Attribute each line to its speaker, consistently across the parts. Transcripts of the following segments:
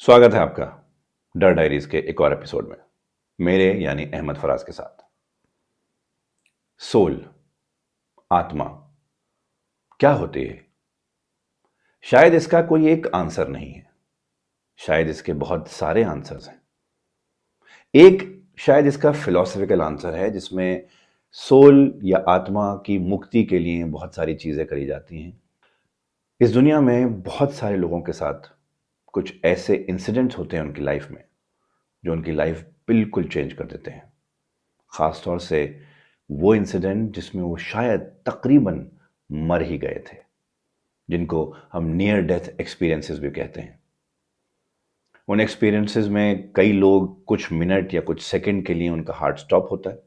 Speaker 1: स्वागत है आपका डर डायरीज के एक और एपिसोड में मेरे यानी अहमद फराज के साथ। सोल, आत्मा क्या होती है? शायद इसका कोई एक आंसर नहीं है। शायद इसके बहुत सारे आंसर्स हैं। एक शायद इसका फिलॉसफिकल आंसर है जिसमें सोल या आत्मा की मुक्ति के लिए बहुत सारी चीजें करी जाती हैं। इस दुनिया में बहुत सारे लोगों के साथ कुछ ऐसे इंसिडेंट्स होते हैं उनकी लाइफ में जो उनकी लाइफ बिल्कुल चेंज कर देते हैं। ख़ास तौर से वो इंसिडेंट जिसमें वो शायद तकरीबन मर ही गए थे, जिनको हम नियर डेथ एक्सपीरियंसेस भी कहते हैं। उन एक्सपीरियंसेस में कई लोग कुछ मिनट या कुछ सेकंड के लिए उनका हार्ट स्टॉप होता है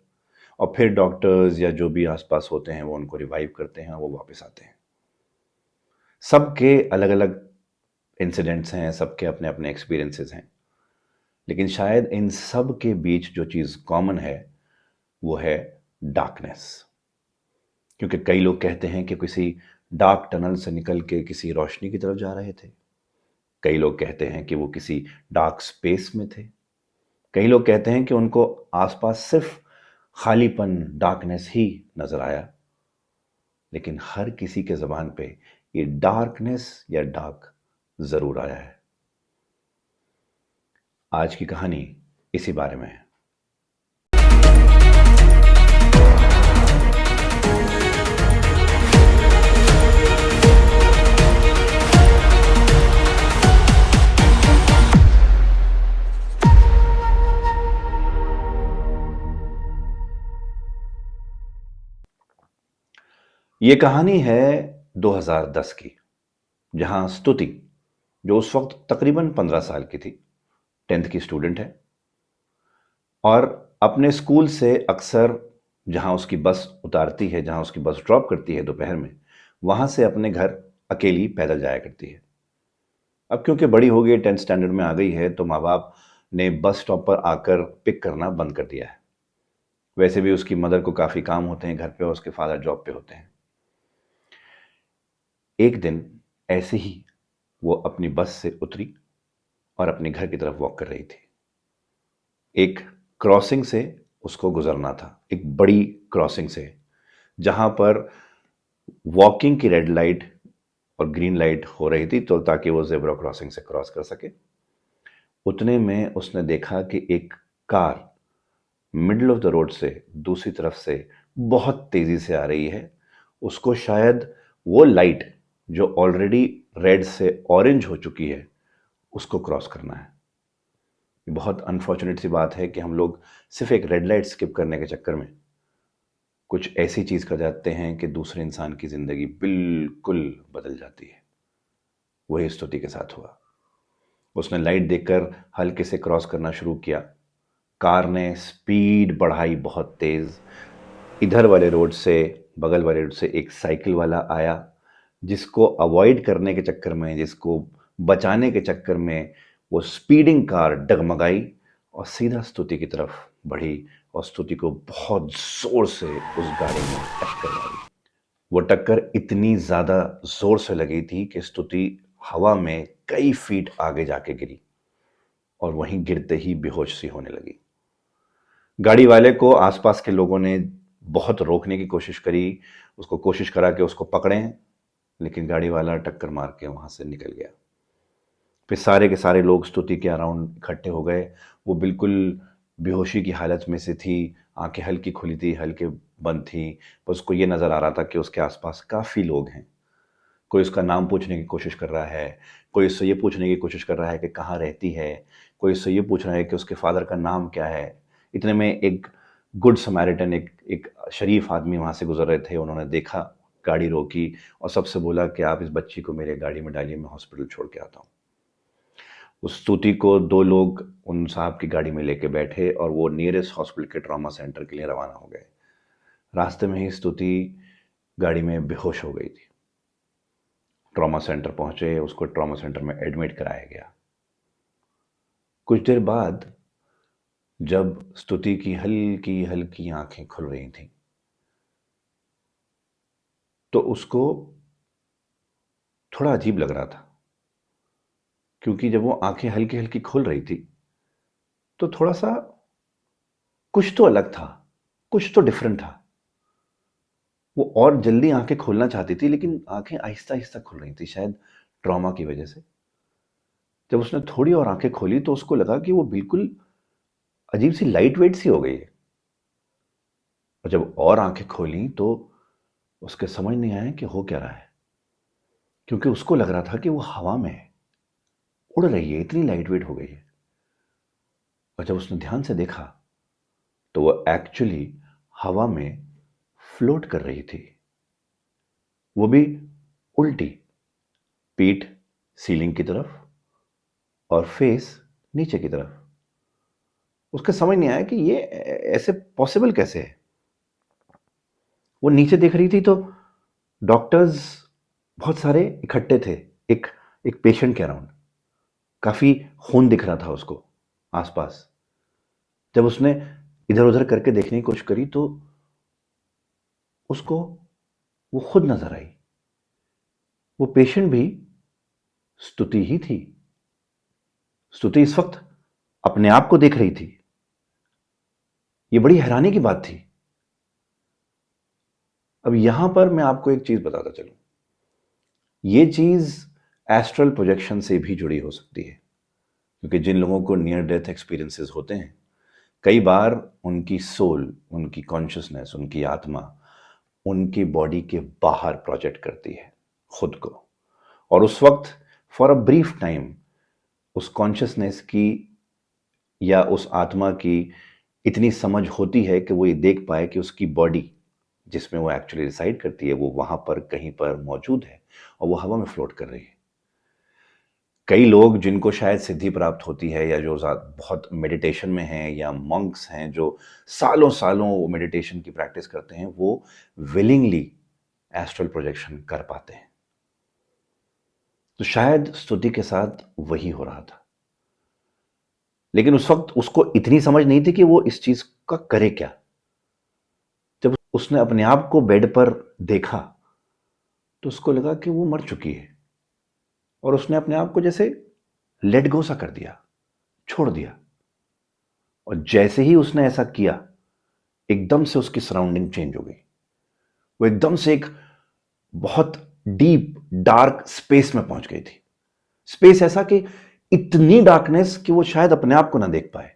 Speaker 1: और फिर डॉक्टर्स या जो भी आसपास होते हैं वो उनको रिवाइव करते हैं और वो वापस आते हैं। सबके अलग अलग इंसिडेंट्स हैं, सबके अपने अपने एक्सपीरियंसेस हैं, लेकिन शायद इन सब के बीच जो चीज़ कॉमन है वो है डार्कनेस। क्योंकि कई लोग कहते हैं कि किसी डार्क टनल से निकल के किसी रोशनी की तरफ जा रहे थे। कई लोग कहते हैं कि वो किसी डार्क स्पेस में थे। कई लोग कहते हैं कि उनको आसपास सिर्फ खालीपन, डार्कनेस ही नजर आया। लेकिन हर किसी के जबान पे ये डार्कनेस या डार्क जरूर आया है। आज की कहानी इसी बारे में है। ये कहानी है 2010 की, जहां स्तुति, जो उस वक्त तकरीबन 15 साल की थी, 10th की स्टूडेंट है और अपने स्कूल से अक्सर जहां उसकी बस उतारती है, जहां उसकी बस ड्रॉप करती है दोपहर में, वहां से अपने घर अकेली पैदल जाया करती है। अब क्योंकि बड़ी हो गई, 10th स्टैंडर्ड में आ गई है, तो माँ बाप ने बस स्टॉप पर आकर पिक करना बंद कर दिया है। वैसे भी उसकी मदर को काफ़ी काम होते हैं घर पे और उसके फादर जॉब पे होते हैं। एक दिन ऐसे ही वो अपनी बस से उतरी और अपने घर की तरफ वॉक कर रही थी। एक क्रॉसिंग से उसको गुजरना था, एक बड़ी क्रॉसिंग से, जहां पर वॉकिंग की रेड लाइट और ग्रीन लाइट हो रही थी, तो ताकि वो जेब्रा क्रॉसिंग से क्रॉस कर सके। उतने में उसने देखा कि एक car middle of the road से दूसरी तरफ से बहुत तेजी से आ रही है। उसको शायद वो लाइट जो ऑलरेडी रेड से ऑरेंज हो चुकी है उसको क्रॉस करना है। बहुत अनफॉर्चुनेट सी बात है कि हम लोग सिर्फ एक रेड लाइट स्किप करने के चक्कर में कुछ ऐसी चीज कर जाते हैं कि दूसरे इंसान की जिंदगी बिल्कुल बदल जाती है। वही स्तुति के साथ हुआ। उसने लाइट देखकर हल्के से क्रॉस करना शुरू किया। कार ने स्पीड बढ़ाई बहुत तेज। इधर वाले रोड से, बगल वाले रोड से एक साइकिल वाला आया, जिसको अवॉइड करने के चक्कर में, जिसको बचाने के चक्कर में वो स्पीडिंग कार डगमगाई और सीधा स्तुति की तरफ बढ़ी और स्तुति को बहुत जोर से उस गाड़ी में टक्कर मारी। वो टक्कर इतनी ज्यादा जोर से लगी थी कि स्तुति हवा में कई फीट आगे जाके गिरी और वहीं गिरते ही बेहोश सी होने लगी। गाड़ी वाले को आसपास के लोगों ने बहुत रोकने की कोशिश करी, उसको कोशिश करा कि उसको पकड़ें, लेकिन गाड़ी वाला टक्कर मार के वहां से निकल गया। फिर सारे के सारे लोग स्तुति के अराउंड इकट्ठे हो गए। वो बिल्कुल बेहोशी की हालत में से थी, आंखें हल्की खुली थी, हल्के बंद थी। पर उसको ये नज़र आ रहा था कि उसके आसपास काफ़ी लोग हैं। कोई उसका नाम पूछने की कोशिश कर रहा है, कोई उससे ये पूछने की कोशिश कर रहा है कि कहाँ रहती है, कोई उससे ये पूछ रहा है कि उसके फादर का नाम क्या है। इतने में एक गुड समारिटन, एक एक शरीफ आदमी वहाँ से गुजर रहे थे। उन्होंने देखा, गाड़ी रोकी और सबसे बोला कि आप इस बच्ची को मेरे गाड़ी में डालिए, मैं हॉस्पिटल छोड़ के आता हूँ। उस स्तुति को दो लोग उन साहब की गाड़ी में लेके बैठे और वो नियरेस्ट हॉस्पिटल के ट्रॉमा सेंटर के लिए रवाना हो गए। रास्ते में ही स्तुति गाड़ी में बेहोश हो गई थी। ट्रॉमा सेंटर पहुंचे, उसको ट्रॉमा सेंटर में एडमिट कराया गया। कुछ देर बाद जब स्तुति की हल्की हल्की आंखें खुल रही थीं, तो उसको थोड़ा अजीब लग रहा था। क्योंकि जब वो आंखें हल्की हल्की खुल रही थी तो थोड़ा सा कुछ तो अलग था, कुछ तो डिफरेंट था। वो और जल्दी आंखें खोलना चाहती थी लेकिन आंखें आहिस्ता आहिस्ता खुल रही थी, शायद ट्रॉमा की वजह से। जब उसने थोड़ी और आंखें खोली तो उसको लगा कि वो बिल्कुल अजीब सी लाइट वेट सी हो गई है। और जब और आंखें खोली तो उसके समझ नहीं आया कि हो क्या रहा है, क्योंकि उसको लग रहा था कि वो हवा में है, उड़ रही है, इतनी लाइट वेट हो गई है। और जब उसने ध्यान से देखा तो वो एक्चुअली हवा में फ्लोट कर रही थी, वो भी उल्टी, पीठ सीलिंग की तरफ और फेस नीचे की तरफ। उसके समझ नहीं आया कि ये ऐसे पॉसिबल कैसे है। वो नीचे देख रही थी तो डॉक्टर्स बहुत सारे इकट्ठे थे, एक एक पेशेंट के अराउंड। काफी खून दिख रहा था उसको आसपास। जब उसने इधर उधर करके देखने की कोशिश करी तो उसको वो खुद नजर आई। वो पेशेंट भी स्तुति ही थी। स्तुति इस वक्त अपने आप को देख रही थी। ये बड़ी हैरानी की बात थी। अब यहां पर मैं आपको एक चीज बताता चलूं। ये चीज एस्ट्रल प्रोजेक्शन से भी जुड़ी हो सकती है, क्योंकि जिन लोगों को नियर डेथ एक्सपीरियंसेस होते हैं, कई बार उनकी सोल, उनकी कॉन्शियसनेस, उनकी आत्मा उनकी बॉडी के बाहर प्रोजेक्ट करती है खुद को। और उस वक्त फॉर अ ब्रीफ टाइम उस कॉन्शियसनेस की या उस आत्मा की इतनी समझ होती है कि वो ये देख पाए कि उसकी बॉडी जिसमें वो एक्चुअली रिसाइड करती है वो वहां पर कहीं पर मौजूद है और वो हवा में फ्लोट कर रही है। कई लोग जिनको शायद सिद्धि प्राप्त होती है या जो बहुत मेडिटेशन में हैं या मंक्स हैं जो सालों सालों वो मेडिटेशन की प्रैक्टिस करते हैं, वो विलिंगली एस्ट्रल प्रोजेक्शन कर पाते हैं। तो शायद स्तुति के साथ वही हो रहा था। लेकिन उस वक्त उसको इतनी समझ नहीं थी कि वो इस चीज का करे क्या। जब उसने अपने आप को बेड पर देखा तो उसको लगा कि वो मर चुकी है, और उसने अपने आप को जैसे लेट गो सा कर दिया, छोड़ दिया। और जैसे ही उसने ऐसा किया एकदम से उसकी सराउंडिंग चेंज हो गई। वो एकदम से एक बहुत डीप डार्क स्पेस में पहुंच गई थी। स्पेस ऐसा कि इतनी डार्कनेस कि वो शायद अपने आप को ना देख पाए।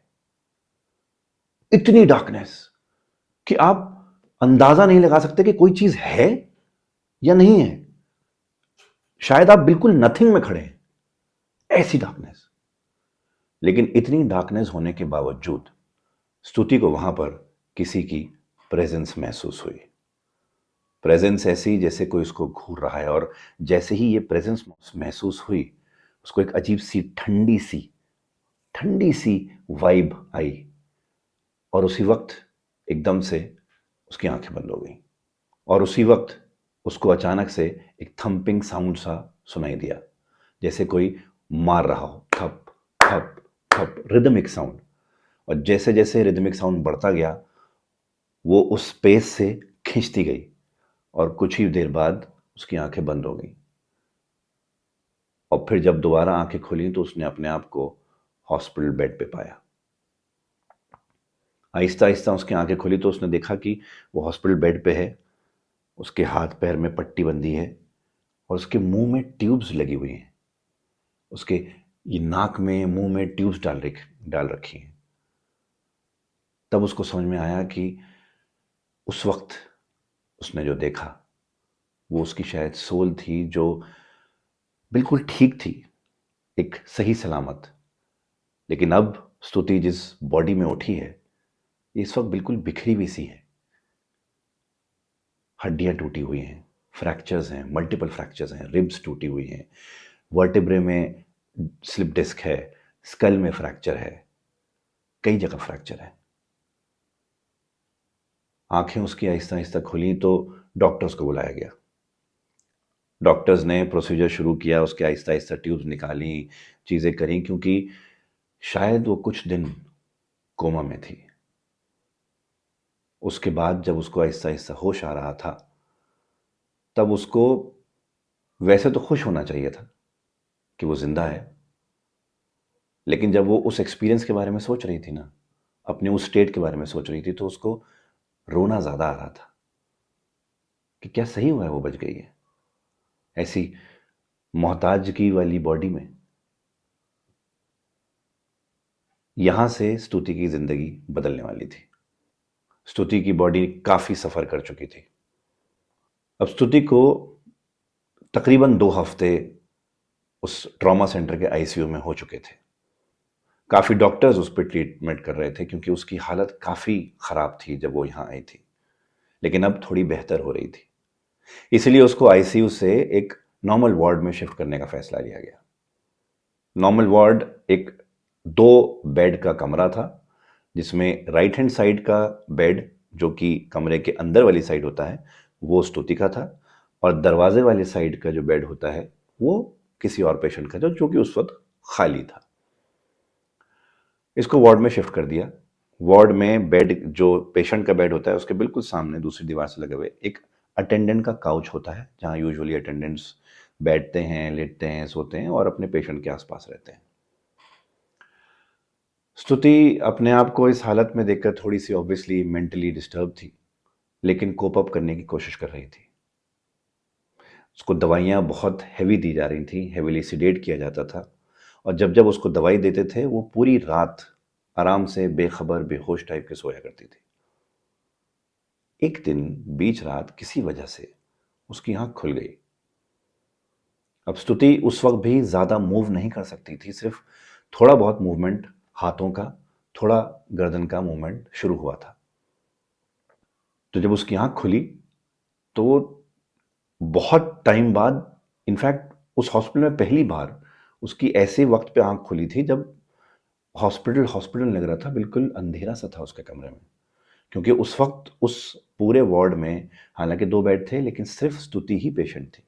Speaker 1: इतनी डार्कनेस कि आप अंदाजा नहीं लगा सकते कि कोई चीज है या नहीं है। शायद आप बिल्कुल नथिंग में खड़े हैं, ऐसी डार्कनेस। लेकिन इतनी डार्कनेस होने के बावजूद स्तुति को वहां पर किसी की प्रेजेंस महसूस हुई। प्रेजेंस ऐसी जैसे कोई उसको घूर रहा है। और जैसे ही ये प्रेजेंस महसूस हुई उसको एक अजीब सी ठंडी सी वाइब आई। और उसी वक्त एकदम से उसकी आंखें बंद हो गई। और उसी वक्त उसको अचानक से एक थंपिंग साउंड सा सुनाई दिया, जैसे कोई मार रहा हो, थप थप थप, रिदमिक साउंड। और जैसे जैसे रिदमिक साउंड बढ़ता गया वो उस स्पेस से खींचती गई और कुछ ही देर बाद उसकी आंखें बंद हो गई। और फिर जब दोबारा आंखें खुली तो उसने अपने आप को हॉस्पिटल बेड पे पाया। आहिस्ता आहिस्ता उसकी आंखें खुली तो उसने देखा कि वो हॉस्पिटल बेड पे है। उसके हाथ पैर में पट्टी बंधी है और उसके मुंह में ट्यूब्स लगी हुई हैं। उसके ये नाक में मुंह में ट्यूब्स डाल रखी हैं। तब उसको समझ में आया कि उस वक्त उसने जो देखा वो उसकी शायद सोल थी, जो बिल्कुल ठीक थी, एक सही सलामत। लेकिन अब स्तुति जिस बॉडी में उठी है इस वक्त बिल्कुल बिखरी हुई सी है। हड्डियां टूटी हुई हैं, फ्रैक्चर्स हैं, मल्टीपल फ्रैक्चर्स हैं, रिब्स टूटी हुई हैं, वर्टिब्रे में स्लिप डिस्क है, स्कल में फ्रैक्चर है, कई जगह फ्रैक्चर है। आंखें उसकी आहिस्ता आहिस्ता खुली तो डॉक्टर्स को बुलाया गया। डॉक्टर्स ने प्रोसीजर शुरू किया, उसके आहिस्ता आहिस्ता ट्यूब्स निकाली, चीज़ें करी, क्योंकि शायद वो कुछ दिन कोमा में थी। उसके बाद जब उसको आहिस्ता आहिस्ता होश आ रहा था तब उसको वैसे तो खुश होना चाहिए था कि वो जिंदा है, लेकिन जब वो उस एक्सपीरियंस के बारे में सोच रही थी ना, अपने उस स्टेट के बारे में सोच रही थी, तो उसको रोना ज़्यादा आ रहा था कि क्या सही हुआ है वो बच गई है ऐसी मोहताजगी वाली बॉडी में। यहां से स्तुति की जिंदगी बदलने वाली थी। स्तुति की बॉडी काफ़ी सफ़र कर चुकी थी। अब स्तुति को तकरीबन 2 हफ्ते उस ट्रॉमा सेंटर के आईसीयू में हो चुके थे। काफ़ी डॉक्टर्स उस पर ट्रीटमेंट कर रहे थे क्योंकि उसकी हालत काफ़ी ख़राब थी जब वो यहाँ आई थी, लेकिन अब थोड़ी बेहतर हो रही थी। इसलिए उसको आईसीयू से एक नॉर्मल वार्ड में शिफ्ट करने का फैसला लिया गया। नॉर्मल वार्ड एक 2 बेड का कमरा था, जिसमें राइट हैंड साइड का बेड, जो कि कमरे के अंदर वाली साइड होता है, वो स्तुति का था, और दरवाजे वाली साइड का जो बेड होता है वो किसी और पेशेंट का था, जो कि उस वक्त खाली था। इसको वार्ड में शिफ्ट कर दिया। वार्ड में बेड, जो पेशेंट का बेड होता है, उसके बिल्कुल सामने दूसरी दीवार से लगे हुए एक अटेंडेंट का काउच होता है, जहाँ यूजुअली अटेंडेंट्स बैठते हैं, लेटते हैं, सोते हैं और अपने पेशेंट के आसपास रहते हैं। स्तुति अपने आप को इस हालत में देखकर थोड़ी सी ऑब्वियसली मेंटली डिस्टर्ब थी, लेकिन कोप अप करने की कोशिश कर रही थी। उसको दवाइयाँ बहुत हैवी दी जा रही थी, हैवीली सिडेट किया जाता था, और जब जब उसको दवाई देते थे वो पूरी रात आराम से बेखबर बेहोश टाइप के सोया करती थी। एक दिन बीच रात किसी वजह से उसकी आंख खुल गई। अब स्तुति उस वक्त भी ज़्यादा मूव नहीं कर सकती थी, सिर्फ थोड़ा बहुत मूवमेंट हाथों का, थोड़ा गर्दन का मूवमेंट शुरू हुआ था। तो जब उसकी आंख खुली तो वो बहुत टाइम बाद, इनफैक्ट उस हॉस्पिटल में पहली बार उसकी ऐसे वक्त पे आंख खुली थी जब हॉस्पिटल हॉस्पिटल लग रहा था, बिल्कुल अंधेरा सा था उसके कमरे में। क्योंकि उस वक्त उस पूरे वार्ड में हालांकि 2 बेड थे, लेकिन सिर्फ स्तुति ही पेशेंट थी,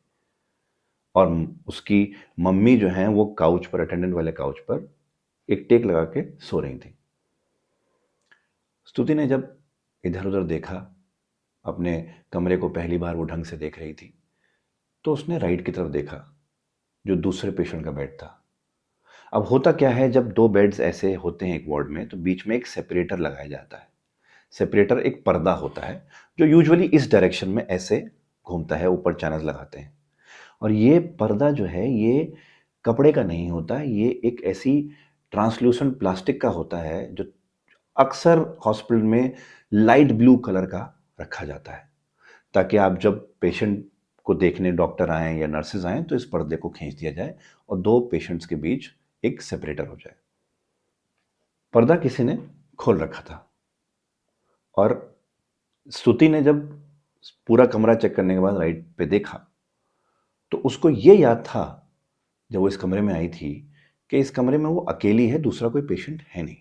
Speaker 1: और उसकी मम्मी जो हैं वो काउच पर, अटेंडेंट वाले काउच पर एक टेक लगा के सो रही थी। स्तुति ने जब इधर उधर देखा, अपने कमरे को पहली बार वो ढंग से देख रही थी, तो उसने राइट की तरफ देखा, जो दूसरे पेशेंट का बेड था। अब होता क्या है, जब 2 बेड्स ऐसे होते हैं एक वार्ड में, तो बीच में एक सेपरेटर लगाया जाता है। सेपरेटर एक पर्दा होता है जो यूजुअली इस डायरेक्शन में ऐसे घूमता है, ऊपर चैनल लगाते हैं। और ये पर्दा जो है ये कपड़े का नहीं होता, ये एक ऐसी ट्रांसल्यूसेंट प्लास्टिक का होता है जो अक्सर हॉस्पिटल में लाइट ब्लू कलर का रखा जाता है, ताकि आप जब पेशेंट को देखने डॉक्टर आए या नर्सेज आए तो इस पर्दे को खींच दिया जाए और 2 पेशेंट्स के बीच एक सेपरेटर हो जाए। पर्दा किसी ने खोल रखा था, और स्तुति ने जब पूरा कमरा चेक करने के बाद राइट पे देखा, तो उसको ये याद था जब वो इस कमरे में आई थी कि इस कमरे में वो अकेली है, दूसरा कोई पेशेंट है नहीं।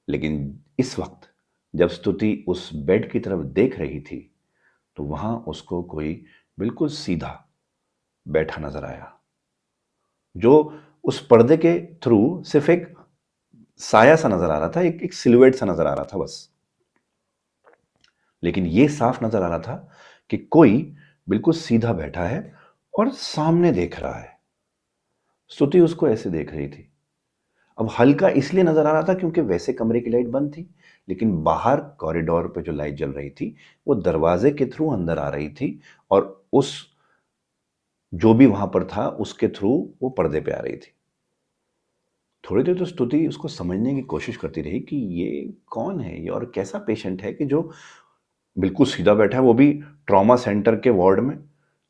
Speaker 1: लेकिन इस वक्त जब स्तुति उस बेड की तरफ देख रही थी, तो वहां उसको कोई बिल्कुल सीधा बैठा नजर आया, जो उस पर्दे के थ्रू सिर्फ एक साया सा नजर आ रहा था, एक सिलुएट सा नजर आ रहा था बस। लेकिन यह साफ नजर आ रहा था कि कोई बिल्कुल सीधा बैठा है और सामने देख रहा है। स्तुति उसको ऐसे देख रही थी। अब हल्का इसलिए नजर आ रहा था क्योंकि वैसे कमरे की लाइट बंद थी, लेकिन बाहर कॉरिडोर पे जो लाइट जल रही थी वो दरवाजे के थ्रू अंदर आ रही थी, और उस जो भी वहां पर था उसके थ्रू वो पर्दे पे आ रही थी। थोड़ी देर तो स्तुति उसको समझने की कोशिश करती रही कि ये कौन है, ये और कैसा पेशेंट है कि जो बिल्कुल सीधा बैठा है, वो भी ट्रॉमा सेंटर के वार्ड में।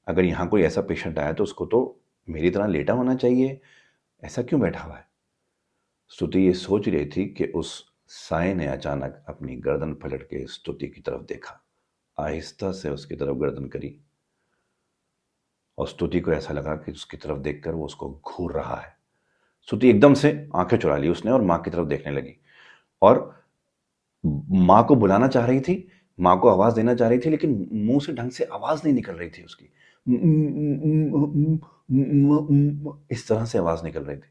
Speaker 1: अगर यहाँ कोई ऐसा पेशेंट आया तो उसको तो मेरी तरह लेटा होना चाहिए, ऐसा क्यों बैठा हुआ है। स्तुति ये सोच रही थी कि उस साए ने अचानक अपनी गर्दन पलट के स्तुति की तरफ देखा, आहिस्ता से उसकी तरफ गर्दन करी, और स्तुति को ऐसा लगा कि उसकी तरफ देखकर वो उसको घूर रहा है। स्तुति एकदम से आंखें चुरा ली उसने और माँ की तरफ देखने लगी, और माँ को बुलाना चाह रही थी, माँ को आवाज देना चाह रही थी, लेकिन मुंह से ढंग से आवाज नहीं निकल रही थी उसकी। इस तरह से आवाज निकल रही थी।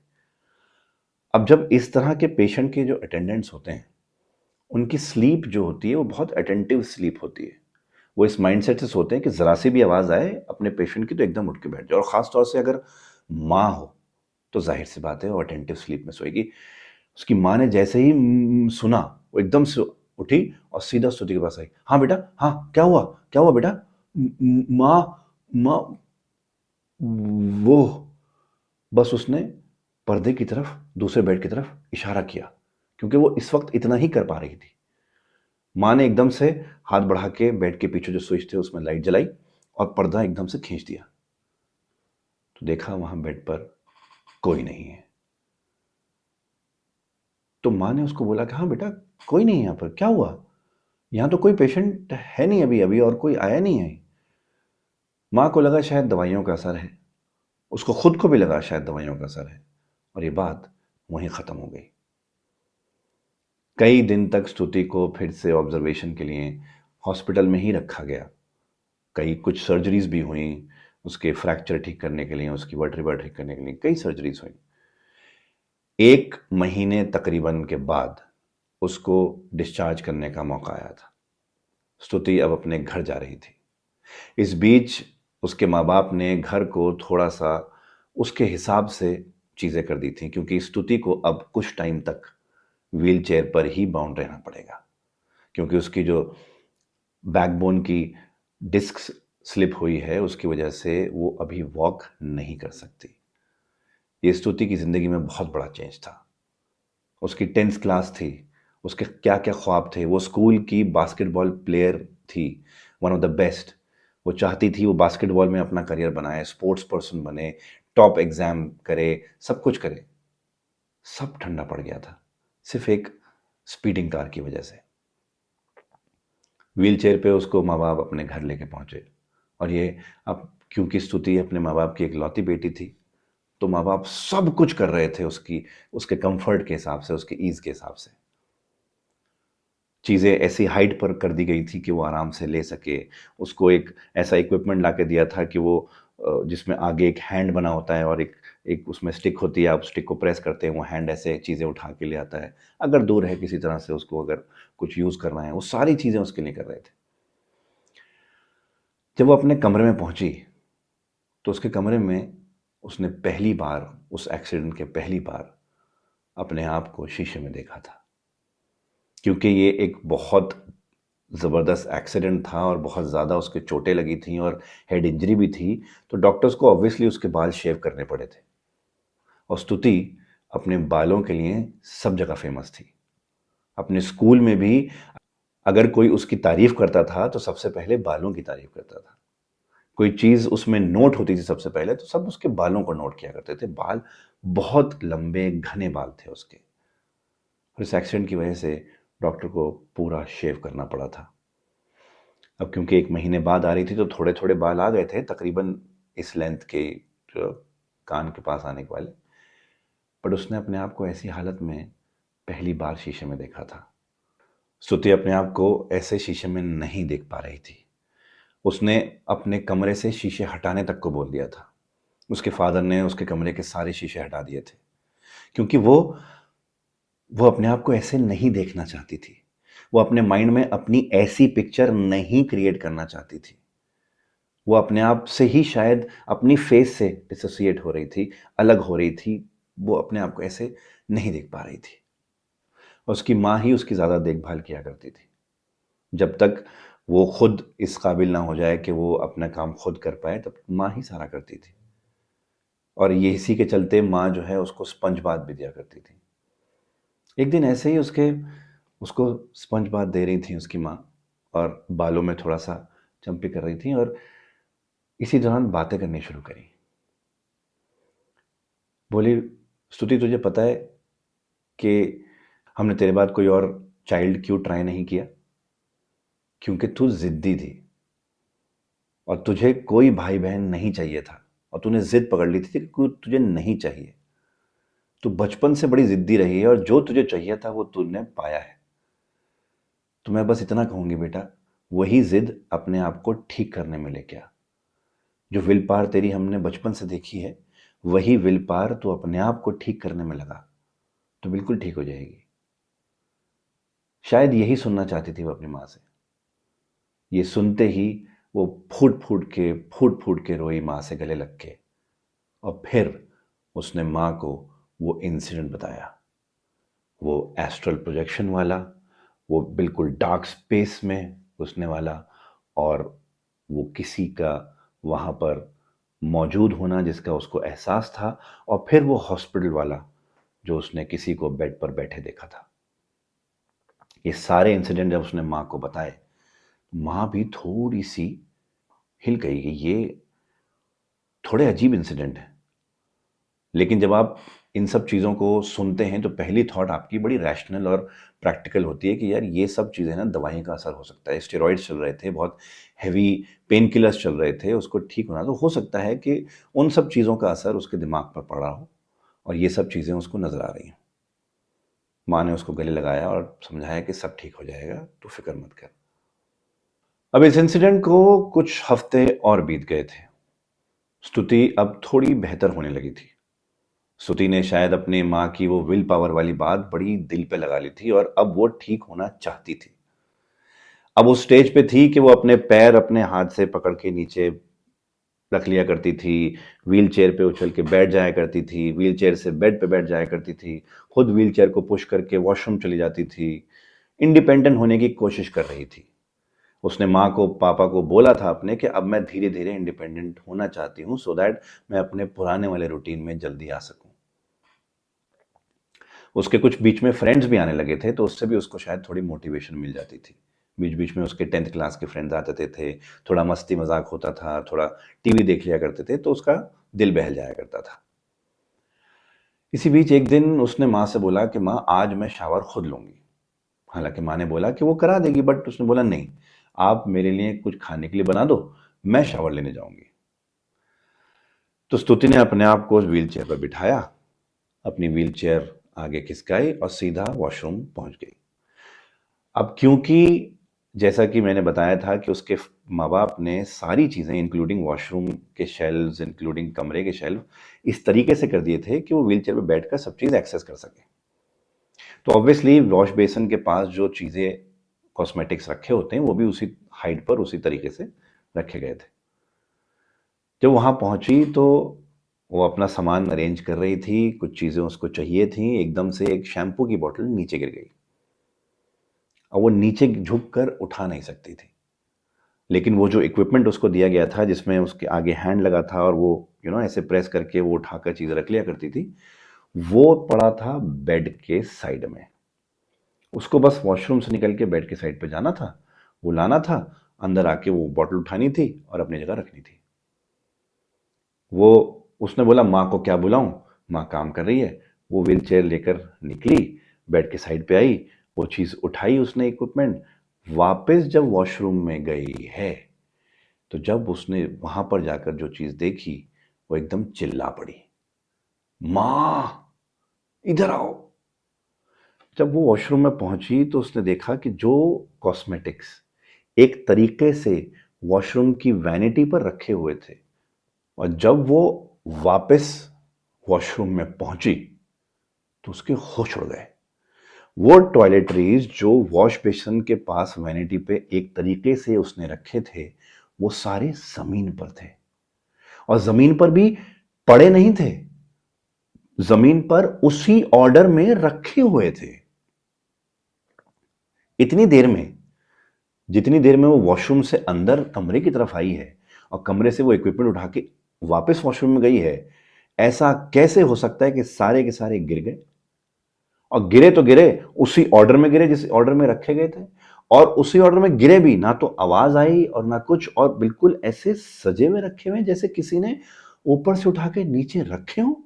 Speaker 1: अब जब इस तरह के पेशेंट के जो अटेंडेंट्स होते हैं, उनकी स्लीप जो होती है वो बहुत अटेंटिव स्लीप होती है। वो इस माइंडसेट से सोते हैं कि ज़रा सी भी आवाज़ आए अपने पेशेंट की तो एकदम उठ के बैठ जाए, और ख़ास तौर से अगर माँ हो तो जाहिर सी बात है वो अटेंटिव स्लीप में सोएगी। उसकी माँ ने जैसे ही सुना, वो एकदम से उठी और सीधा स्तुति के पास आई। हाँ बेटा, हाँ क्या हुआ, क्या हुआ बेटा? माँ, माँ, वो बस उसने पर्दे की तरफ, दूसरे बेड की तरफ इशारा किया, क्योंकि वो इस वक्त इतना ही कर पा रही थी। माँ ने एकदम से हाथ बढ़ा के बेड के पीछे जो स्विच थे उसमें लाइट जलाई और पर्दा एकदम से खींच दिया। तो देखा वहां बेड पर कोई नहीं है। तो माँ ने उसको बोला कि हाँ बेटा, कोई नहीं है यहाँ पर, क्या हुआ? यहाँ तो कोई पेशेंट है नहीं, अभी अभी और कोई आया नहीं है। माँ को लगा शायद दवाइयों का असर है, उसको खुद को भी लगा शायद दवाइयों का असर है, और ये बात वहीं ख़त्म हो गई। कई दिन तक स्तुति को फिर से ऑब्जर्वेशन के लिए हॉस्पिटल में ही रखा गया। कई कुछ सर्जरीज भी हुई उसके फ्रैक्चर ठीक करने के लिए, उसकी वर्टेब्रा ठीक करने के लिए कई सर्जरीज हुई। 1 महीने तकरीबन के बाद उसको डिस्चार्ज करने का मौका आया था। स्तुति अब अपने घर जा रही थी। इस बीच उसके माँ बाप ने घर को थोड़ा सा उसके हिसाब से चीज़ें कर दी थी, क्योंकि स्तुति को अब कुछ टाइम तक व्हील चेयर पर ही बाउंड रहना पड़ेगा, क्योंकि उसकी जो बैकबोन की डिस्क स्लिप हुई है उसकी वजह से वो अभी वॉक नहीं कर सकती। ये स्तुति की ज़िंदगी में बहुत बड़ा चेंज था। उसकी 10th क्लास थी, उसके क्या क्या ख्वाब थे। वो स्कूल की बास्केटबॉल प्लेयर थी, वन ऑफ द बेस्ट। वो चाहती थी वो बास्केटबॉल में अपना करियर बनाए, स्पोर्ट्स पर्सन बने, टॉप एग्ज़ाम करे, सब कुछ करे। सब ठंडा पड़ गया था सिर्फ एक स्पीडिंग कार की वजह से। व्हील चेयर पर उसको माँ बाप अपने घर लेके पहुँचे, और ये अब क्योंकि स्तुति अपने माँ बाप की इकलौती बेटी थी, तो माँ बाप सब कुछ कर रहे थे उसके कंफर्ट के हिसाब से, उसके ईज के हिसाब से। चीज़ें ऐसी हाइट पर कर दी गई थी कि वो आराम से ले सके। उसको एक ऐसा इक्विपमेंट ला के दिया था कि वो जिसमें आगे एक हैंड बना होता है और एक एक उसमें स्टिक होती है, आप स्टिक को प्रेस करते हैं, वो हैंड ऐसे चीज़ें उठा के ले आता है। अगर दूर है किसी तरह से उसको अगर कुछ यूज़ करना है, वो सारी चीज़ें उसके लिए कर रहे थे। जब वो अपने कमरे में पहुंची तो उसके कमरे में उसने पहली बार, उस एक्सीडेंट के पहली बार अपने आप को शीशे में देखा था। क्योंकि ये एक बहुत ज़बरदस्त एक्सीडेंट था और बहुत ज़्यादा उसके चोटें लगी थी और हेड इंजरी भी थी, तो डॉक्टर्स को ऑब्वियसली उसके बाल शेव करने पड़े थे। और स्तुति अपने बालों के लिए सब जगह फेमस थी। अपने स्कूल में भी अगर कोई उसकी तारीफ करता था तो सबसे पहले बालों की तारीफ करता था। कोई चीज़ उसमें नोट होती थी सबसे पहले तो सब उसके बालों को नोट किया करते थे। बाल बहुत लंबे घने बाल थे उसके, और इस एक्सीडेंट की वजह से डॉक्टर को पूरा शेव करना पड़ा था। अब क्योंकि 1 महीने बाद आ रही थी तो थोड़े थोड़े बाल आ गए थे, तकरीबन इस लेंथ के, जो कान के पास आने के वाले। पर उसने अपने आप को ऐसी हालत में पहली बार शीशे में देखा था। स्तुति अपने आप को ऐसे शीशे में नहीं देख पा रही थी। उसने अपने कमरे से शीशे हटाने तक को बोल दिया था। उसके फादर ने उसके कमरे के सारे शीशे हटा दिए थे, क्योंकि वो अपने आप को ऐसे नहीं देखना चाहती थी। वो अपने माइंड में अपनी ऐसी पिक्चर नहीं क्रिएट करना चाहती थी। वो अपने आप से ही शायद अपनी फेस से डिसोसिएट हो रही थी, अलग हो रही थी। वो अपने आप को ऐसे नहीं देख पा रही थी। और उसकी माँ ही उसकी ज़्यादा देखभाल किया करती थी, जब तक वो खुद इस काबिल ना हो जाए कि वो अपना काम खुद कर पाए, तब माँ ही सारा करती थी। और ये इसी के चलते माँ जो है उसको स्पंज बाथ भी दिया करती थी। एक दिन ऐसे ही उसको स्पंज बाथ दे रही थी उसकी माँ, और बालों में थोड़ा सा चंपी कर रही थी, और इसी दौरान बातें करनी शुरू करी। बोली, स्तुति तुझे पता है कि हमने तेरे बाद कोई और चाइल्ड क्यों ट्राई नहीं किया? क्योंकि तू जिद्दी थी और तुझे कोई भाई बहन नहीं चाहिए था, और तूने जिद पकड़ ली थी कि तुझे नहीं चाहिए। तू बचपन से बड़ी जिद्दी रही है और जो तुझे चाहिए था वो तूने पाया है। तो मैं बस इतना कहूंगी बेटा, वही जिद अपने आप को ठीक करने में लेके आ। जो विल पावर तेरी हमने बचपन से देखी है, वही विल पावर तू अपने आप को ठीक करने में लगा तो बिल्कुल ठीक हो जाएगी। शायद यही सुनना चाहती थी वो अपनी माँ से। ये सुनते ही वो फूट फूट के रोई माँ से गले लग के, और फिर उसने माँ को वो इंसिडेंट बताया, वो एस्ट्रल प्रोजेक्शन वाला, वो बिल्कुल डार्क स्पेस में घुसने वाला, और वो किसी का वहाँ पर मौजूद होना जिसका उसको एहसास था, और फिर वो हॉस्पिटल वाला जो उसने किसी को बेड पर बैठे देखा था। ये सारे इंसिडेंट जब उसने माँ को बताए, माँ भी थोड़ी सी हिल गई कि ये थोड़े अजीब इंसिडेंट हैं। लेकिन जब आप इन सब चीज़ों को सुनते हैं तो पहली थॉट आपकी बड़ी रैशनल और प्रैक्टिकल होती है कि यार ये सब चीज़ें ना दवाई का असर हो सकता है। स्टेरॉइड्स चल रहे थे, बहुत हैवी पेन किलर्स चल रहे थे, उसको ठीक होना, तो हो सकता है कि उन सब चीज़ों का असर उसके दिमाग पर पड़ा हो और ये सब चीज़ें उसको नज़र आ रही हैं। माँ ने उसको गले लगाया और समझाया कि सब ठीक हो जाएगा, तू फिक्र मत कर। अब इस इंसिडेंट को कुछ हफ्ते और बीत गए थे। स्तुति अब थोड़ी बेहतर होने लगी थी। स्तुति ने शायद अपने माँ की वो विल पावर वाली बात बड़ी दिल पे लगा ली थी और अब वो ठीक होना चाहती थी। अब उस स्टेज पे थी कि वो अपने पैर अपने हाथ से पकड़ के नीचे रख लिया करती थी, व्हील चेयर पे उछल के बैठ जाया करती थी, व्हील चेयर से बेड पे बैठ जाया करती थी, खुद व्हील चेयर को पुश करके वॉशरूम चली जाती थी, इंडिपेंडेंट होने की कोशिश कर रही थी। उसने माँ को, पापा को बोला था अपने कि अब मैं धीरे धीरे इंडिपेंडेंट होना चाहती हूँ सो दैट मैं अपने पुराने वाले रूटीन में जल्दी आ सकूं। उसके कुछ बीच में फ्रेंड्स भी आने लगे थे, तो उससे भी उसको शायद थोड़ी मोटिवेशन मिल जाती थी। बीच बीच में उसके 10th क्लास के फ्रेंड्स आते थे, थोड़ा मस्ती मजाक होता था, थोड़ा टीवी देख लिया करते थे, तो उसका दिल बहल जाया करता था। इसी बीच एक दिन उसने माँ से बोला कि माँ आज मैं शावर खुद लूंगी। हालांकि माँ ने बोला कि वो करा देगी, बट उसने बोला नहीं, आप मेरे लिए कुछ खाने के लिए बना दो, मैं शावर लेने जाऊंगी। तो स्तुति ने अपने आप को उस व्हील चेयर पर बिठाया, अपनी व्हील चेयर आगे खिसकाई और सीधा वॉशरूम पहुंच गई। अब क्योंकि जैसा कि मैंने बताया था कि उसके माँ बाप ने सारी चीज़ें इंक्लूडिंग वॉशरूम के शेल्व्स, इंक्लूडिंग कमरे के शेल्व इस तरीके से कर दिए थे कि वो व्हील चेयर पर बैठकर सब चीज़ एक्सेस कर सके। तो ऑब्वियसली वॉश बेसिन के पास जो चीज़ें कॉस्मेटिक्स रखे होते हैं वो भी उसी हाइट पर उसी तरीके से रखे गए थे। जब वहाँ पहुंची तो वो अपना सामान अरेंज कर रही थी, कुछ चीज़ें उसको चाहिए थी, एकदम से एक शैम्पू की बोतल नीचे गिर गई और वो नीचे झुक कर उठा नहीं सकती थी। लेकिन वो जो इक्विपमेंट उसको दिया गया था जिसमें उसके आगे हैंड लगा था और वो ऐसे प्रेस करके वो उठाकर चीज़ रख लिया करती थी, वो पड़ा था बेड के साइड में। उसको बस वॉशरूम से निकल के बेड के साइड पे जाना था, वो लाना था, अंदर आके वो बॉटल उठानी थी और अपनी जगह रखनी थी। वो उसने बोला माँ को क्या बुलाऊं, माँ काम कर रही है। वो व्हील चेयर लेकर निकली, बेड के साइड पे आई, वो चीज़ उठाई उसने इक्विपमेंट, वापस जब वॉशरूम में गई है तो जब उसने वहां पर जाकर जो चीज़ देखी वो एकदम चिल्ला पड़ी, माँ इधर आओ। जब वो वॉशरूम में पहुंची तो उसने देखा कि जो कॉस्मेटिक्स एक तरीके से वॉशरूम की वैनिटी पर रखे हुए थे, और जब वो वापस वॉशरूम में पहुंची तो उसके होश उड़ गए। वो टॉयलेटरीज जो वॉश बेसिन के पास वैनिटी पे एक तरीके से उसने रखे थे, वो सारे जमीन पर थे, और जमीन पर भी पड़े नहीं थे, जमीन पर उसी ऑर्डर में रखे हुए थे। इतनी देर में, जितनी देर में वो वॉशरूम से अंदर कमरे की तरफ आई है और कमरे से वो इक्विपमेंट उठा के वापस वॉशरूम में गई है, ऐसा कैसे हो सकता है कि सारे के सारे गिर गए? और गिरे तो गिरे उसी ऑर्डर में गिरे जिस ऑर्डर में रखे गए थे, और उसी ऑर्डर में गिरे भी ना तो आवाज आई और ना कुछ, और बिल्कुल ऐसे सजे हुए रखे हुए जैसे किसी ने ऊपर से उठा के नीचे रखे हो।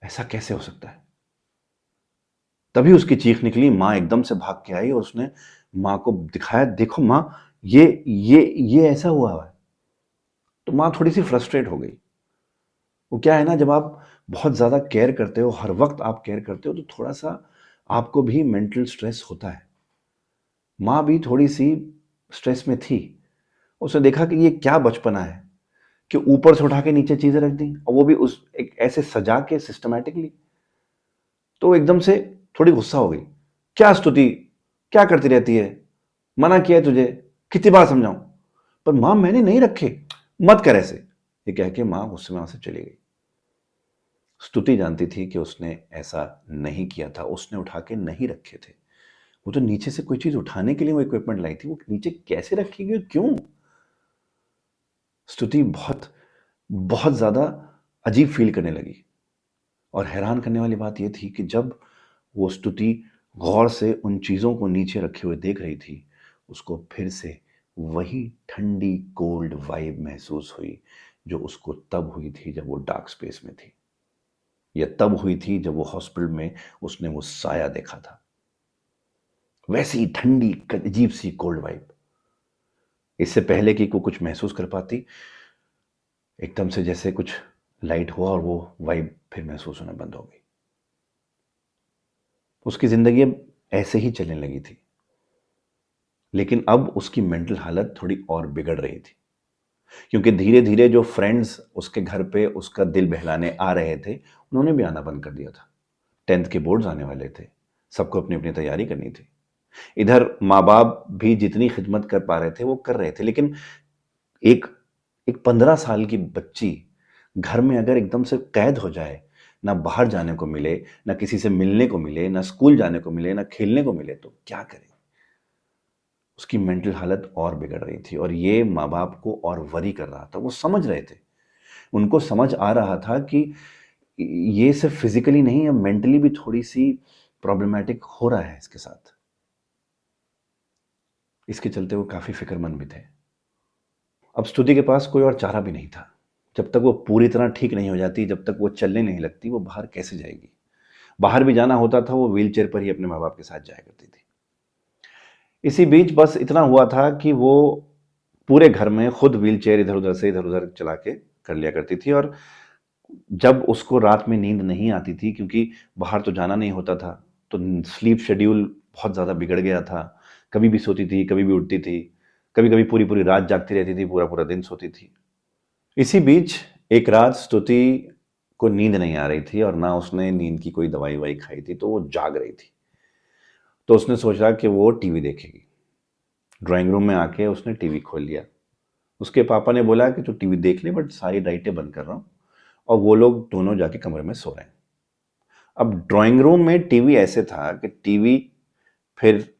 Speaker 1: ऐसा कैसे हो सकता है? तभी उसकी चीख निकली, माँ एकदम से भाग के आई और उसने माँ को दिखाया, देखो माँ, ये ऐसा हुआ है। तो माँ थोड़ी सी फ्रस्ट्रेट हो गई। वो क्या है ना, जब आप बहुत ज़्यादा केयर करते हो, हर वक्त आप केयर करते हो, तो थोड़ा सा आपको भी मेंटल स्ट्रेस होता है। माँ भी थोड़ी सी स्ट्रेस में थी। उसने देखा कि ये क्या बचपना है कि ऊपर से उठा के नीचे चीज़ें रख दी, और वो भी उस एक ऐसे सजा के सिस्टमैटिकली। तो एकदम से थोड़ी गुस्सा हो गई। क्या स्तुति, क्या करती रहती है, मना किया है तुझे, कितनी बार समझाऊं? पर माँ मैंने नहीं रखे, मत कर ऐसे, ये कह के माँ गुस्से में वहां से चली गई। स्तुति जानती थी कि उसने ऐसा नहीं किया था, उसने उठा के नहीं रखे थे। वो तो नीचे से कोई चीज उठाने के लिए वो इक्विपमेंट लाई थी, वो नीचे कैसे रखी गई, क्यों? स्तुति बहुत बहुत ज्यादा अजीब फील करने लगी। और हैरान करने वाली बात यह थी कि जब वो स्तुति गौर से उन चीजों को नीचे रखे हुए देख रही थी, उसको फिर से वही ठंडी कोल्ड वाइब महसूस हुई जो उसको तब हुई थी जब वो डार्क स्पेस में थी, या तब हुई थी जब वो हॉस्पिटल में उसने वो साया देखा था। वैसी ठंडी अजीब सी कोल्ड वाइब। इससे पहले कि वो कुछ महसूस कर पाती, एकदम से जैसे कुछ लाइट हुआ और वो वाइब फिर महसूस होना बंद हो गई। उसकी जिंदगी अब ऐसे ही चलने लगी थी, लेकिन अब उसकी मेंटल हालत थोड़ी और बिगड़ रही थी, क्योंकि धीरे धीरे जो फ्रेंड्स उसके घर पे उसका दिल बहलाने आ रहे थे, उन्होंने भी आना बंद कर दिया था। 10th के बोर्ड्स आने वाले थे, सबको अपनी अपनी तैयारी करनी थी। इधर माँ बाप भी जितनी खिदमत कर पा रहे थे वो कर रहे थे, लेकिन एक एक 15 साल की बच्ची घर में अगर एकदम से कैद हो जाए, ना बाहर जाने को मिले, ना किसी से मिलने को मिले, ना स्कूल जाने को मिले, ना खेलने को मिले, तो क्या करे? उसकी मेंटल हालत और बिगड़ रही थी और ये माँ बाप को और वरी कर रहा था। वो समझ रहे थे, उनको समझ आ रहा था कि ये सिर्फ फिजिकली नहीं है, मेंटली भी थोड़ी सी प्रॉब्लमैटिक हो रहा है इसके साथ। इसके चलते वो काफी फिक्रमंद भी थे। अब स्तुति के पास कोई और चारा भी नहीं था। जब तक वो पूरी तरह ठीक नहीं हो जाती, जब तक वो चलने नहीं लगती, वो बाहर कैसे जाएगी? बाहर भी जाना होता था, वो व्हीलचेयर पर ही अपने माँ बाप के साथ जाया करती थी। इसी बीच बस इतना हुआ था कि वो पूरे घर में खुद व्हीलचेयर इधर उधर से इधर उधर चला के कर लिया करती थी। और जब उसको रात में नींद नहीं आती थी, क्योंकि बाहर तो जाना नहीं होता था, तो स्लीप शेड्यूल बहुत ज़्यादा बिगड़ गया था। कभी भी सोती थी, कभी भी उठती थी, कभी कभी पूरी पूरी रात जागती रहती थी, पूरा पूरा दिन सोती थी। इसी बीच एक रात स्तुति को नींद नहीं आ रही थी और ना उसने नींद की कोई दवाई वाई खाई थी, तो वो जाग रही थी। तो उसने सोचा कि वो टीवी देखेगी। ड्राइंग रूम में आके उसने टीवी खोल लिया। उसके पापा ने बोला कि तू टीवी देख ले, बट सारी लाइटें बंद कर रहा हूँ। और वो लोग दोनों जाके कमरे में सो रहे हैं। अब ड्राइंग रूम में टीवी ऐसे था कि टीवी, फिर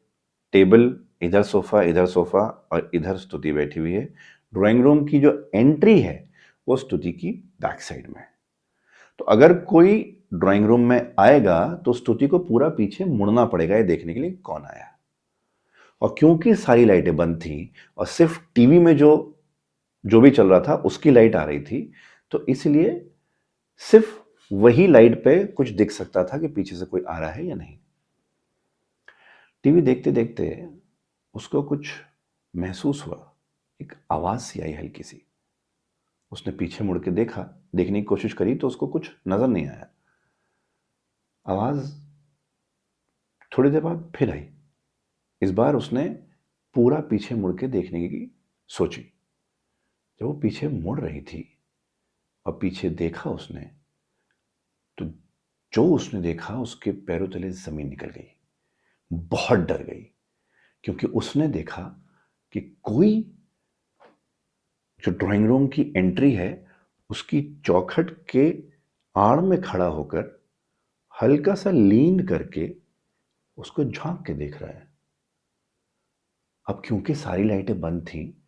Speaker 1: टेबल, इधर सोफा और इधर स्तुति बैठी हुई है। ड्राइंग रूम की जो एंट्री है वो स्तुति की बैक साइड में है। तो अगर कोई ड्राइंग रूम में आएगा तो स्तुति को पूरा पीछे मुड़ना पड़ेगा ये देखने के लिए कौन आया। और क्योंकि सारी लाइटें बंद थी और सिर्फ टीवी में जो जो भी चल रहा था उसकी लाइट आ रही थी, तो इसलिए सिर्फ वही लाइट पे कुछ दिख सकता था कि पीछे से कोई आ रहा है या नहीं। टीवी देखते देखते उसको कुछ महसूस हुआ। एक आवाज सी आई हल्की सी। उसने पीछे मुड़ के देखा, देखने की कोशिश करी, तो उसको कुछ नजर नहीं आया। आवाज थोड़ी देर बाद फिर आई। इस बार उसने पूरा पीछे मुड़ के देखने की सोची। जब वो पीछे मुड़ रही थी और पीछे देखा उसने, तो जो उसने देखा उसके पैरों तले जमीन निकल गई। बहुत डर गई, क्योंकि उसने देखा कि कोई जो ड्राइंग रूम की एंट्री है उसकी चौखट के आड़ में खड़ा होकर हल्का सा लीन करके उसको झांक के देख रहा है। अब क्योंकि सारी लाइटें बंद थी,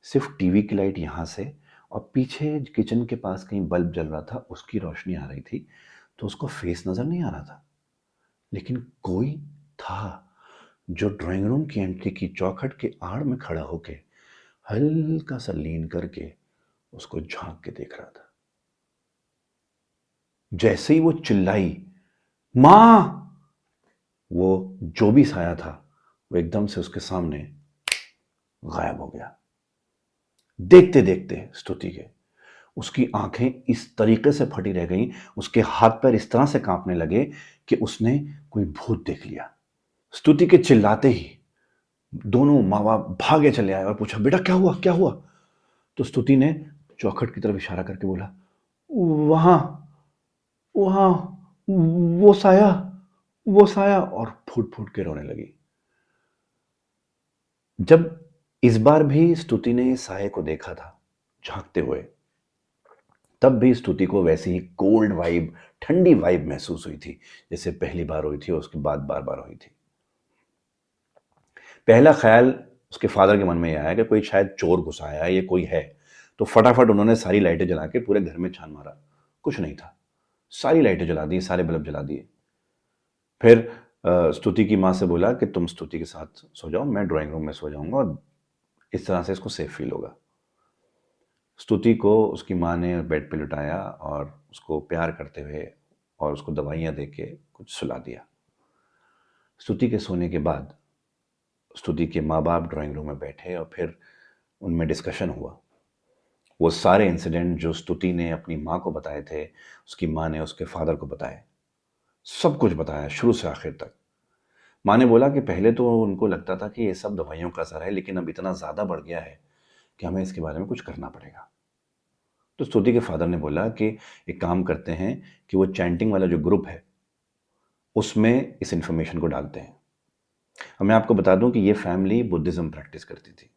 Speaker 1: सिर्फ टीवी की लाइट यहां से और पीछे किचन के पास कहीं बल्ब जल रहा था, उसकी रोशनी आ रही थी, तो उसको फेस नजर नहीं आ रहा था। लेकिन कोई था जो ड्राइंग रूम की एंट्री की चौखट के आड़ में खड़ा होके हल्का सा लीन करके उसको झांक के देख रहा था। जैसे ही वो चिल्लाई, मां, वो जो भी साया था वो एकदम से उसके सामने गायब हो गया। देखते देखते स्तुति के उसकी आंखें इस तरीके से फटी रह गईं, उसके हाथ पैर इस तरह से कांपने लगे कि उसने कोई भूत देख लिया। स्तुति के चिल्लाते ही दोनों माँ बाप भागे चले आए और पूछा, बेटा क्या हुआ, क्या हुआ? तो स्तुति ने चौखट की तरफ इशारा करके बोला, वहां, वहां, वो साया, वो साया, और फूट फूट के रोने लगी। जब इस बार भी स्तुति ने साये को देखा था झांकते हुए, तब भी स्तुति को वैसी ही कोल्ड वाइब, ठंडी वाइब महसूस हुई थी, जैसे पहली बार हुई थी और उसके बाद बार बार हुई थी। पहला ख्याल उसके फादर के मन में यह आया कि कोई शायद चोर घुसा आया है, ये कोई है। तो फटाफट उन्होंने सारी लाइटें जला के पूरे घर में छान मारा, कुछ नहीं था। सारी लाइटें जला दी, सारे बल्ब जला दिए। फिर स्तुति की माँ से बोला कि तुम स्तुति के साथ सो जाओ, मैं ड्राइंग रूम में सो जाऊंगा और इस तरह से इसको सेफ फील होगा। स्तुति को उसकी माँ ने बेड पे लुटाया और उसको प्यार करते हुए और उसको दवाइयाँ दे के कुछ सुला दिया। स्तुति के सोने के बाद स्तुति के माँ बाप ड्राइंग रूम में बैठे और फिर उनमें डिस्कशन हुआ। वो सारे इंसिडेंट जो स्तुति ने अपनी माँ को बताए थे, उसकी माँ ने उसके फादर को बताए, सब कुछ बताया शुरू से आखिर तक। माँ ने बोला कि पहले तो उनको लगता था कि ये सब दवाइयों का असर है, लेकिन अब इतना ज़्यादा बढ़ गया है कि हमें इसके बारे में कुछ करना पड़ेगा। तो स्तुति के फादर ने बोला कि एक काम करते हैं कि वो चैंटिंग वाला जो ग्रुप है उसमें इस इंफॉर्मेशन को डालते हैं। अब मैं आपको बता दूं कि ये फैमिली बुद्धिज़्म प्रैक्टिस करती थी।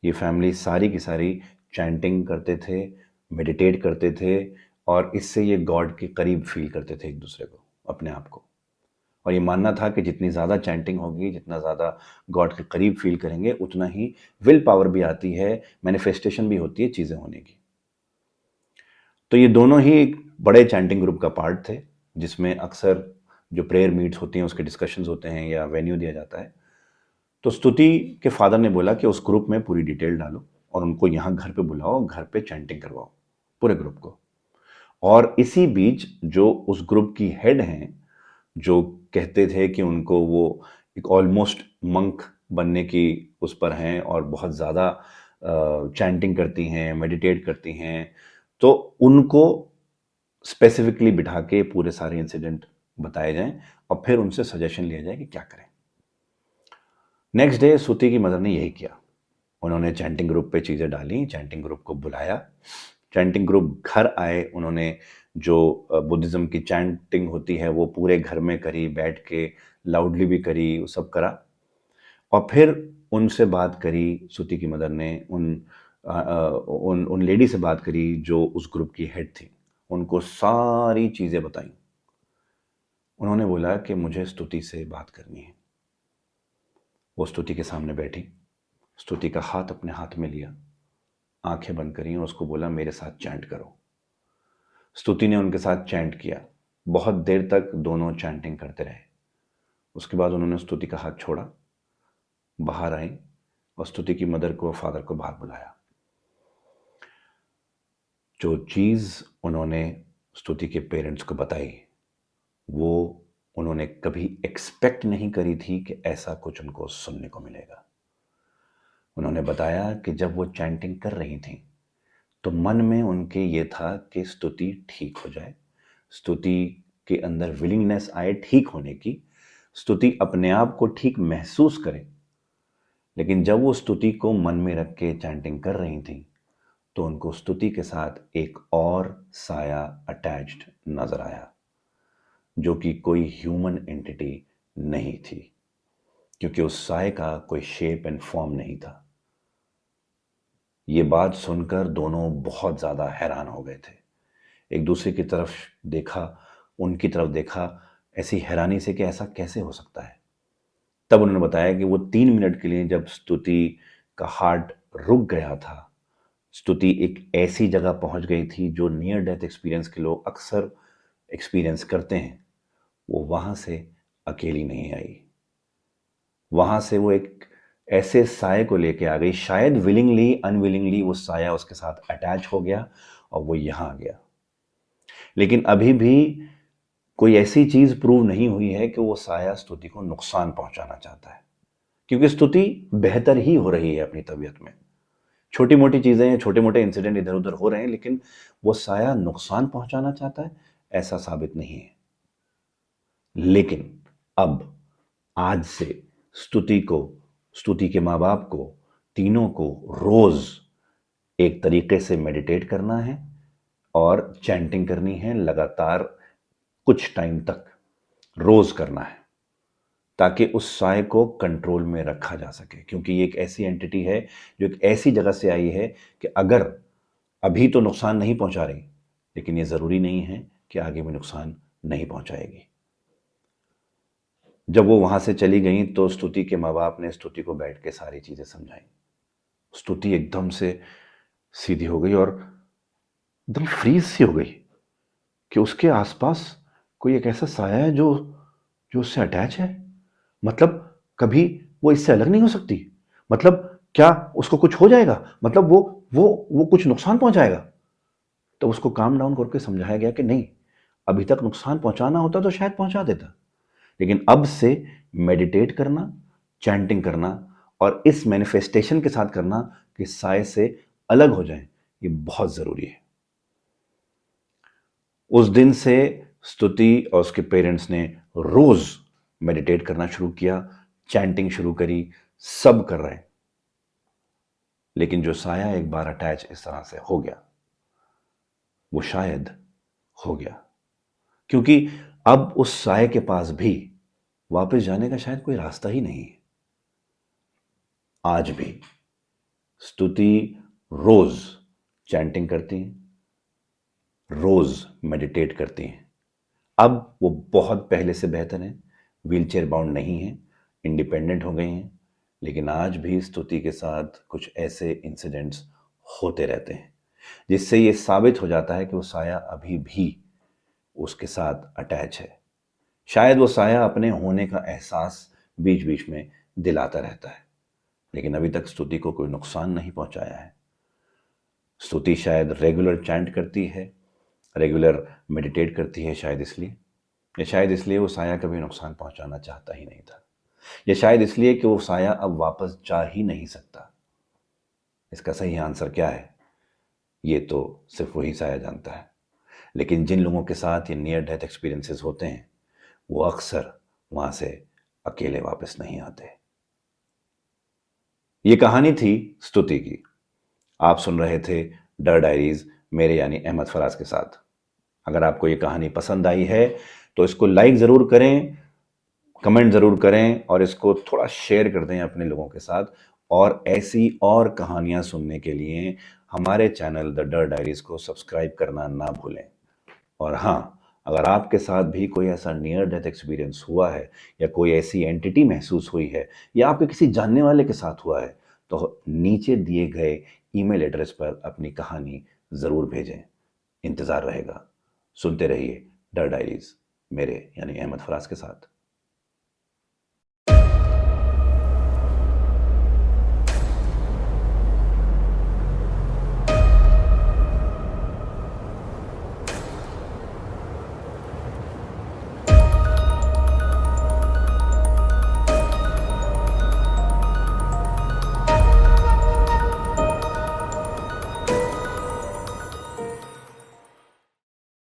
Speaker 1: ये फैमिली सारी की सारी चैंटिंग करते थे, मेडिटेट करते थे और इससे ये गॉड के करीब फील करते थे एक दूसरे को, अपने आप को। और ये मानना था कि जितनी ज़्यादा चैंटिंग होगी, जितना ज़्यादा गॉड के करीब फील करेंगे, उतना ही विल पावर भी आती है, मैनिफेस्टेशन भी होती है चीज़ें होने की। तो ये दोनों ही एक बड़े चैंटिंग ग्रुप का पार्ट थे, जिसमें अक्सर जो प्रेयर मीट्स होती हैं उसके डिस्कशंस होते हैं या वेन्यू दिया जाता है। तो स्तुति के फादर ने बोला कि उस ग्रुप में पूरी डिटेल डालो और उनको यहाँ घर पे बुलाओ, घर पे चैंटिंग करवाओ पूरे ग्रुप को। और इसी बीच जो उस ग्रुप की हेड हैं, जो कहते थे कि उनको वो एक ऑलमोस्ट मंक बनने की उस पर हैं और बहुत ज़्यादा चैंटिंग करती हैं, मेडिटेट करती हैं, तो उनको स्पेसिफिकली बिठा के पूरे सारे इंसिडेंट बताए जाएं और फिर उनसे सजेशन लिया जाए कि क्या करें। नेक्स्ट डे स्तुति की मदर ने यही किया। उन्होंने चैंटिंग ग्रुप पे चीज़ें डाली, चैंटिंग ग्रुप को बुलाया, चैंटिंग ग्रुप घर आए, उन्होंने जो बुद्धिज़्म की चैंटिंग होती है वो पूरे घर में करी, बैठ के लाउडली भी करी, वो सब करा। और फिर उनसे बात करी स्तुति की मदर ने, उन लेडी से बात करी जो उस ग्रुप की हेड थी, उनको सारी चीज़ें बताई। उन्होंने बोला कि मुझे स्तुति से बात करनी है। वो स्तुति के सामने बैठी, स्तुति का हाथ अपने हाथ में लिया, आंखें बंद करी और उसको बोला मेरे साथ चैंट करो। स्तुति ने उनके साथ चैंट किया, बहुत देर तक दोनों चैंटिंग करते रहे। उसके बाद उन्होंने स्तुति का हाथ छोड़ा, बाहर आई और स्तुति की मदर को, फादर को बाहर बुलाया। जो चीज़ उन्होंने स्तुति के पेरेंट्स को बताई वो उन्होंने कभी एक्सपेक्ट नहीं करी थी कि ऐसा कुछ उनको सुनने को मिलेगा। उन्होंने बताया कि जब वो चैंटिंग कर रही थी तो मन में उनके ये था कि स्तुति ठीक हो जाए, स्तुति के अंदर विलिंगनेस आए ठीक होने की, स्तुति अपने आप को ठीक महसूस करे। लेकिन जब वो स्तुति को मन में रख के चैंटिंग कर रही थी तो उनको स्तुति के साथ एक और साया अटैच्ड नजर आया, जो कि कोई ह्यूमन एंटिटी नहीं थी, क्योंकि उस साए का कोई शेप एंड फॉर्म नहीं था। ये बात सुनकर दोनों बहुत ज़्यादा हैरान हो गए थे, एक दूसरे की तरफ देखा, उनकी तरफ देखा ऐसी हैरानी से कि ऐसा कैसे हो सकता है। तब उन्होंने बताया कि वो 3 मिनट के लिए जब स्तुति का हार्ट रुक गया था, स्तुति एक ऐसी जगह पहुंच गई थी जो नियर डेथ एक्सपीरियंस के लोग अक्सर एक्सपीरियंस करते हैं। वो वहां से अकेली नहीं आई, वहां से वो एक ऐसे साय को लेके आ गई, शायद विलिंगली अनविलिंगली वो साया उसके साथ अटैच हो गया और वो यहां आ गया। लेकिन अभी भी कोई ऐसी चीज प्रूव नहीं हुई है कि वो साया स्तुति को नुकसान पहुंचाना चाहता है, क्योंकि स्तुति बेहतर ही हो रही है अपनी तबीयत में। छोटी मोटी चीजें, छोटे मोटे इंसिडेंट इधर उधर हो रहे हैं, लेकिन वो साया नुकसान पहुंचाना चाहता है ऐसा साबित नहीं है। लेकिन अब आज से स्तुति को, स्तुति के माँ बाप को, तीनों को रोज एक तरीके से मेडिटेट करना है और चैंटिंग करनी है, लगातार कुछ टाइम तक रोज करना है, ताकि उस साय को कंट्रोल में रखा जा सके। क्योंकि ये एक ऐसी एंटिटी है जो एक ऐसी जगह से आई है कि अगर अभी तो नुकसान नहीं पहुंचा रही, लेकिन ये ज़रूरी नहीं है कि आगे भी नुकसान नहीं पहुंचाएगी। जब वो वहां से चली गई तो स्तुति के माँ बाप ने स्तुति को बैठ के सारी चीजें समझाई। स्तुति एकदम से सीधी हो गई और एकदम फ्रीज सी हो गई कि उसके आसपास कोई एक ऐसा साया है जो जो उससे अटैच है। मतलब कभी वो इससे अलग नहीं हो सकती। मतलब क्या उसको कुछ हो जाएगा? मतलब वो कुछ नुकसान पहुंचाएगा? तो उसको काम डाउन करके समझाया गया कि नहीं, अभी तक नुकसान पहुंचाना होता तो शायद पहुंचा देता, लेकिन अब से मेडिटेट करना, चैंटिंग करना और इस मैनिफेस्टेशन के साथ करना कि साय से अलग हो जाए, ये बहुत जरूरी है। उस दिन से स्तुति और उसके पेरेंट्स ने रोज मेडिटेट करना शुरू किया, चैंटिंग शुरू करी, सब कर रहे हैं। लेकिन जो साया एक बार अटैच इस तरह से हो गया, वो शायद हो गया क्योंकि अब उस साय के पास भी वापस जाने का शायद कोई रास्ता ही नहीं है। आज भी स्तुति रोज चैंटिंग करती हैं, रोज मेडिटेट करती हैं। अब वो बहुत पहले से बेहतर हैं, व्हीलचेयर बाउंड नहीं है, इंडिपेंडेंट हो गई हैं। लेकिन आज भी स्तुति के साथ कुछ ऐसे इंसिडेंट्स होते रहते हैं जिससे ये साबित हो जाता है कि वो साया अभी भी उसके साथ अटैच है। शायद वो साया अपने होने का एहसास बीच बीच में दिलाता रहता है, लेकिन अभी तक स्तुति को कोई नुकसान नहीं पहुंचाया है। स्तुति शायद रेगुलर चैंट करती है, रेगुलर मेडिटेट करती है, शायद इसलिए, या शायद इसलिए वो साया कभी नुकसान पहुंचाना चाहता ही नहीं था, या शायद इसलिए कि वो साया अब वापस जा ही नहीं सकता। इसका सही आंसर क्या है, ये तो सिर्फ वही साया जानता है। लेकिन जिन लोगों के साथ ये नियर डेथ एक्सपीरियंसेस होते हैं वो अक्सर वहां से अकेले वापस नहीं आते। ये कहानी थी स्तुति की। आप सुन रहे थे डर डायरीज मेरे यानी अहमद फराज के साथ। अगर आपको ये कहानी पसंद आई है तो इसको लाइक ज़रूर करें, कमेंट ज़रूर करें और इसको थोड़ा शेयर कर दें अपने लोगों के साथ। और ऐसी और कहानियां सुनने के लिए हमारे चैनल द डर डायरीज को सब्सक्राइब करना ना भूलें। और हाँ, अगर आपके साथ भी कोई ऐसा नियर डेथ एक्सपीरियंस हुआ है या कोई ऐसी एंटिटी महसूस हुई है या आपके किसी जानने वाले के साथ हुआ है तो नीचे दिए गए ईमेल एड्रेस पर अपनी कहानी ज़रूर भेजें। इंतज़ार रहेगा। सुनते रहिए डर डायरीज मेरे यानी अहमद फराज के साथ।